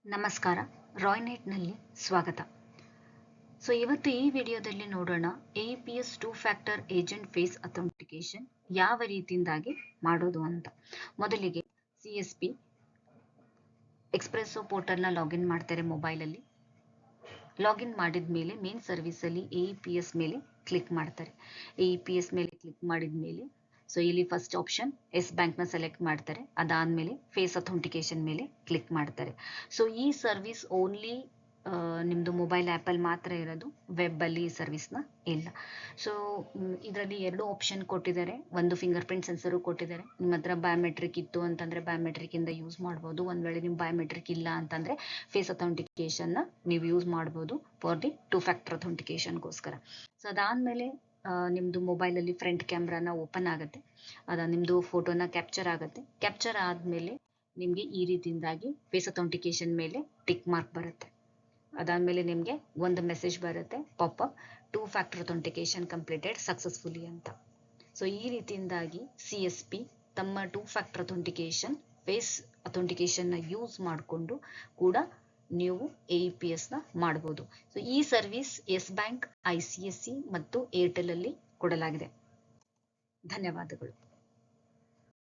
ನಮಸ್ಕಾರ, ರಾಯ್ನೆಟ್ನಲ್ಲಿ ಸ್ವಾಗತ. ಇವತ್ತು ಈ ವಿಡಿಯೋದಲ್ಲಿ ನೋಡೋಣ AEPS 2 factor agent face authentication ಯಾವ ರೀತಿಯಿಂದಾಗಿ ಮಾಡೋದು ಅಂತ. ಮೊದಲಿಗೆ CSP ಎಕ್ಸ್ಪ್ರೆಸ್ಸೋ ಪೋರ್ಟಲ್ನ ಲಾಗಿನ್ ಮಾಡ್ತಾರೆ. ಮೊಬೈಲಲ್ಲಿ ಲಾಗಿನ್ ಮಾಡಿದ ಮೇಲೆ ಮೇನ್ ಸರ್ವಿಸಲ್ಲಿ AEPS ಮೇಲೆ ಕ್ಲಿಕ್ ಮಾಡ್ತಾರೆ. AEPS ಮೇಲೆ ಕ್ಲಿಕ್ ಮಾಡಿದ ಮೇಲೆ ಇಲ್ಲಿ ಫಸ್ಟ್ ಆಪ್ಷನ್ ಎಸ್ ಬ್ಯಾಂಕ್ನ ಸೆಲೆಕ್ಟ್ ಮಾಡ್ತಾರೆ. ಅದಾದಮೇಲೆ ಫೇಸ್ ಅಥೆಂಟಿಕೇಶನ್ ಮೇಲೆ ಕ್ಲಿಕ್ ಮಾಡ್ತಾರೆ. ಈ ಸರ್ವಿಸ್ ಓನ್ಲಿ ನಿಮ್ಮದು ಮೊಬೈಲ್ ಆ್ಯಪಲ್ಲಿ ಮಾತ್ರ ಇರೋದು, ವೆಬ್ಬಲ್ಲಿ ಈ ಸರ್ವಿಸ್ನ ಇಲ್ಲ. ಇದರಲ್ಲಿ ಎರಡು ಆಪ್ಷನ್ ಕೊಟ್ಟಿದ್ದಾರೆ. ಒಂದು ಫಿಂಗರ್ ಪ್ರಿಂಟ್ ಸೆನ್ಸರು ಕೊಟ್ಟಿದ್ದಾರೆ. ನಿಮ್ಮ ಹತ್ರ ಬಯೋಮೆಟ್ರಿಕ್ ಇತ್ತು ಅಂತಂದರೆ ಬಯೋಮೆಟ್ರಿಕ್ಕಿಂದ ಯೂಸ್ ಮಾಡ್ಬೋದು. ಒಂದು ವೇಳೆ ನಿಮ್ಮ ಬಯೋಮೆಟ್ರಿಕ್ ಇಲ್ಲ ಅಂತಂದರೆ ಫೇಸ್ ಅಥೆಂಟಿಕೇಶನ್ನ ನೀವು ಯೂಸ್ ಮಾಡ್ಬೋದು ಫಾರ್ ದಿ 2 ಫ್ಯಾಕ್ಟರ್ ಅಥೆಂಟಿಕೇಶನ್ಗೋಸ್ಕರ. ಅದಾದಮೇಲೆ ನಿಮ್ಮದು ಮೊಬೈಲಲ್ಲಿ ಫ್ರಂಟ್ ಕ್ಯಾಮ್ರಾನ ಓಪನ್ ಆಗುತ್ತೆ. ನಿಮ್ಮದು ಫೋಟೋನ ಕ್ಯಾಪ್ಚರ್ ಆಗುತ್ತೆ. ಕ್ಯಾಪ್ಚರ್ ಆದಮೇಲೆ ನಿಮಗೆ ಈ ರೀತಿಯಿಂದಾಗಿ ಫೇಸ್ ಅಥೆಂಟಿಕೇಶನ್ ಮೇಲೆ ಟಿಕ್ ಮಾರ್ಕ್ ಬರುತ್ತೆ. ಅದಾದಮೇಲೆ ನಿಮಗೆ ಒಂದು ಮೆಸೇಜ್ ಬರುತ್ತೆ, popup 2 factor authentication completed successfully ಅಂತ. ಈ ರೀತಿಯಿಂದಾಗಿ CSP ತಮ್ಮ 2 ಫ್ಯಾಕ್ಟರ್ ಅಥೆಂಟಿಕೇಶನ್ ಫೇಸ್ ಅಥೆಂಟಿಕೇಶನ್ನ ಯೂಸ್ ಮಾಡಿಕೊಂಡು ಕೂಡ ನೀವು AEPSನ ಮಾಡ್ಬೋದು. ಈ ಸರ್ವಿಸ್ ಎಸ್ ಬ್ಯಾಂಕ್, ICSE ಮತ್ತು ಏರ್ಟೆಲ್ ಅಲ್ಲಿ ಕೊಡಲಾಗಿದೆ. ಧನ್ಯವಾದಗಳು.